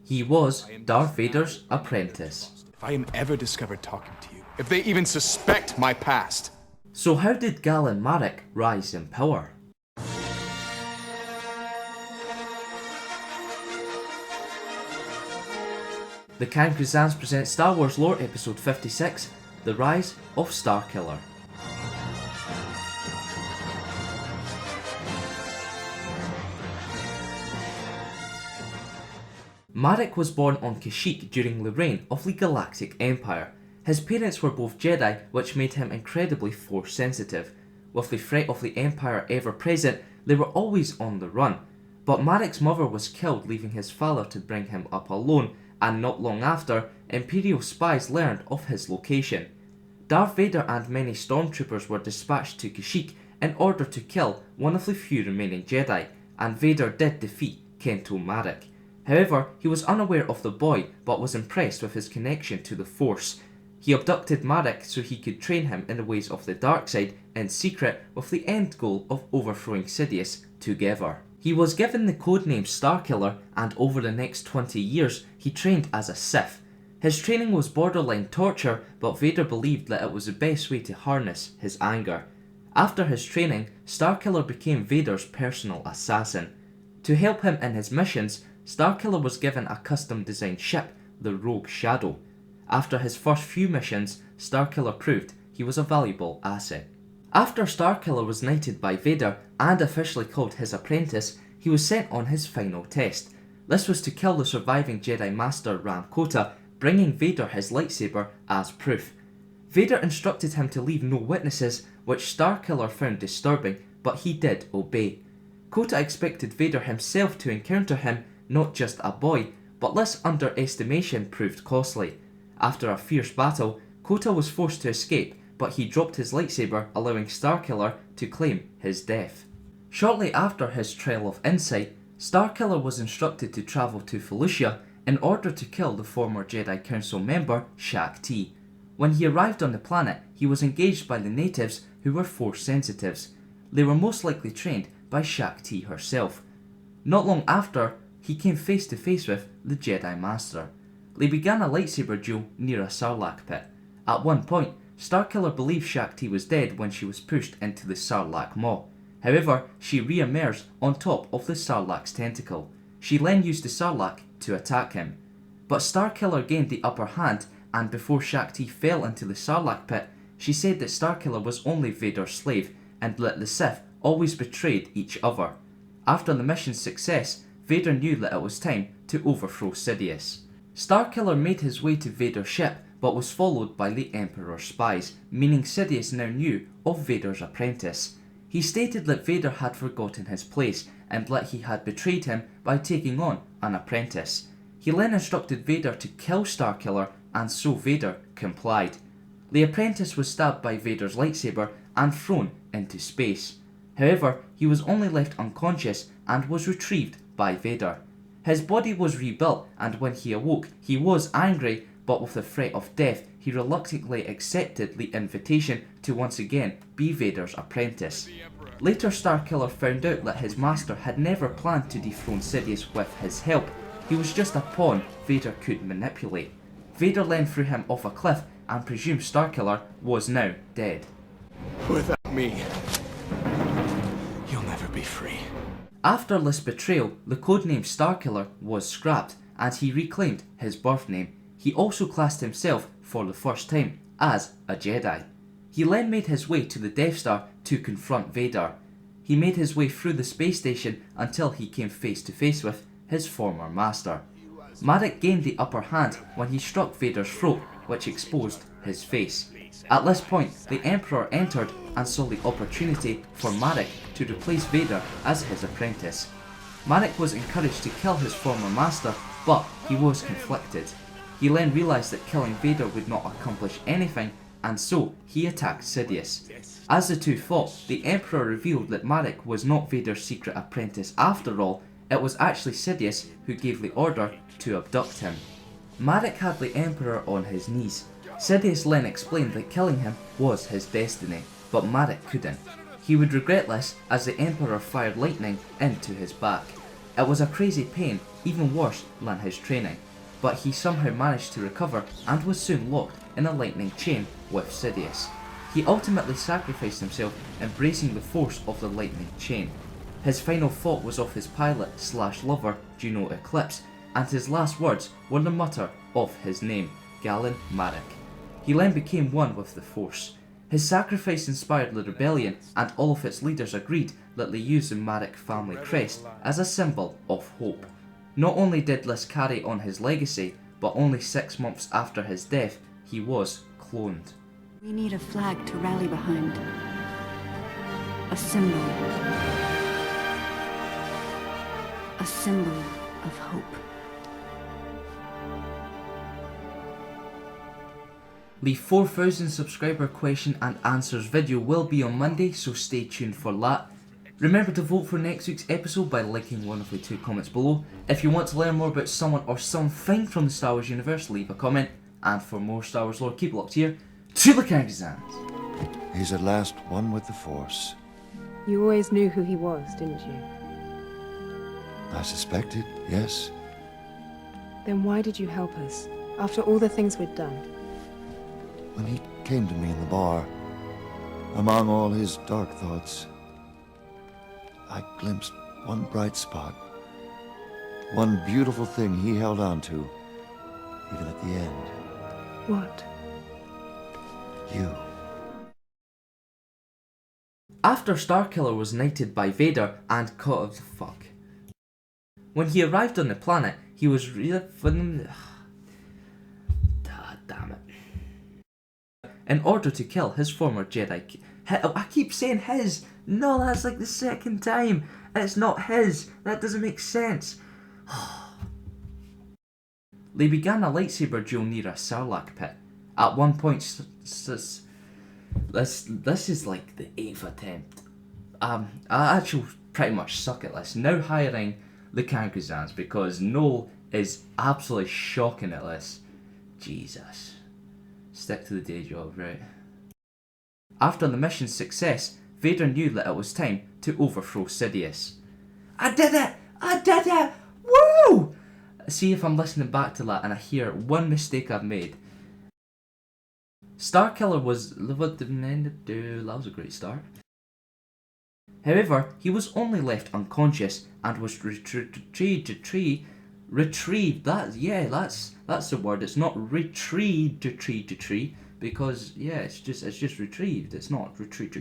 He was Darth Vader's apprentice. If I am ever discovered talking to you, if they even suspect my past. So how did Galen Marek rise in power? The Kangaroos presents Star Wars Lore Episode 56, The Rise of Starkiller. Marek was born on Kashyyyk during the reign of the Galactic Empire. His parents were both Jedi, which made him incredibly force sensitive. With the threat of the Empire ever present, they were always on the run. But Marek's mother was killed, leaving his father to bring him up alone, and not long after, Imperial spies learned of his location. Darth Vader and many stormtroopers were dispatched to Kashyyyk in order to kill one of the few remaining Jedi, and Vader did defeat Kento Marek. However, he was unaware of the boy but was impressed with his connection to the Force. He abducted Marek so he could train him in the ways of the dark side in secret, with the end goal of overthrowing Sidious together. He was given the codename Starkiller, and over the next 20 years he trained as a Sith. His training was borderline torture, but Vader believed that it was the best way to harness his anger. After his training, Starkiller became Vader's personal assassin. To help him in his missions, Starkiller was given a custom designed ship, the Rogue Shadow. After his first few missions, Starkiller proved he was a valuable asset. After Starkiller was knighted by Vader and officially called his apprentice, he was sent on his final test. This was to kill the surviving Jedi Master Ram Kota, bringing Vader his lightsaber as proof. Vader instructed him to leave no witnesses, which Starkiller found disturbing, but he did obey. Kota expected Vader himself to encounter him, not just a boy, but this underestimation proved costly. After a fierce battle, Kota was forced to escape, but he dropped his lightsaber, allowing Starkiller to claim his death. Shortly after his trail of insight, Starkiller was instructed to travel to Felucia in order to kill the former Jedi Council member Shaak Ti. When he arrived on the planet, he was engaged by the natives who were force sensitives. They were most likely trained by Shaak Ti herself. Not long after, he came face to face with the Jedi Master. They began a lightsaber duel near a Sarlacc pit. At one point, Starkiller believed Shaak Ti was dead when she was pushed into the Sarlacc maw. However, she re-emerged on top of the Sarlacc's tentacle. She then used the Sarlacc to attack him. But Starkiller gained the upper hand, and before Shaak Ti fell into the Sarlacc pit, she said that Starkiller was only Vader's slave, and that the Sith always betrayed each other. After the mission's success, Vader knew that it was time to overthrow Sidious. Starkiller made his way to Vader's ship, but was followed by the Emperor's spies, meaning Sidious now knew of Vader's apprentice. He stated that Vader had forgotten his place, and that he had betrayed him by taking on an apprentice. He then instructed Vader to kill Starkiller, and so Vader complied. The apprentice was stabbed by Vader's lightsaber and thrown into space. However, he was only left unconscious and was retrieved by Vader. His body was rebuilt, and when he awoke, he was angry, but with the threat of death, he reluctantly accepted the invitation to once again be Vader's apprentice. Later, Starkiller found out that his master had never planned to dethrone Sidious with his help. He was just a pawn Vader could manipulate. Vader then threw him off a cliff and presumed Starkiller was now dead. Without me, you'll never be free. After this betrayal, the codename Starkiller was scrapped, and he reclaimed his birth name. He also classed himself, for the first time, as a Jedi. He then made his way to the Death Star to confront Vader. He made his way through the space station until he came face to face with his former master. Marek gained the upper hand when he struck Vader's throat, which exposed his face. At this point, the Emperor entered and saw the opportunity for Marek to replace Vader as his apprentice. Marek was encouraged to kill his former master, but he was conflicted. He then realised that killing Vader would not accomplish anything, and so he attacked Sidious. As the two fought, the Emperor revealed that Marek was not Vader's secret apprentice after all. It was actually Sidious who gave the order to abduct him. Marek had the Emperor on his knees. Sidious then explained that killing him was his destiny, but Marek couldn't. He would regret this as the Emperor fired lightning into his back. It was a crazy pain, even worse than his training, but he somehow managed to recover and was soon locked in a lightning chain with Sidious. He ultimately sacrificed himself, embracing the force of the lightning chain. His final thought was of his pilot/lover, Juno Eclipse, and his last words were the mutter of his name, Galen Marek. He then became one with the Force. His sacrifice inspired the rebellion, and all of its leaders agreed that they use the Marek family crest as a symbol of hope. Not only did this carry on his legacy, but only 6 months after his death, he was cloned. We need a flag to rally behind. A symbol. A symbol of hope. The 4,000 subscriber question and answers video will be on Monday, so stay tuned for that. Remember to vote for next week's episode by liking one of the 2 comments below. If you want to learn more about someone or something from the Star Wars universe, leave a comment. And for more Star Wars lore, keep it locked here to the Kyrgyzstans. He's at last one with the Force. You always knew who he was, didn't you? I suspected, yes. Then why did you help us, after all the things we'd done? When he came to me in the bar, among all his dark thoughts, I glimpsed one bright spot. One beautiful thing he held on to, even at the end. What? You. After Starkiller was knighted by Vader and caught the fuck. When he arrived on the planet, he was really damn it. In order to kill his former Jedi. I keep saying his. No, that's like the second time. It's not his. That doesn't make sense. They began a lightsaber duel near a Sarlacc pit. At one point, this is like the 8th attempt. I actually pretty much suck at this. Now hiring the Kyrgyzstans because Noel is absolutely shocking at this. Jesus. Stick to the day job, right? After the mission's success, Vader knew that it was time to overthrow Sidious. I did it! I did it! Woo! See if I'm listening back to that and I hear one mistake I've made. Starkiller was... What did men do? That was a great start. However, he was only left unconscious and was retrieved. That's the word. It's not retrieved because yeah, it's just retrieved. It's not retrieved.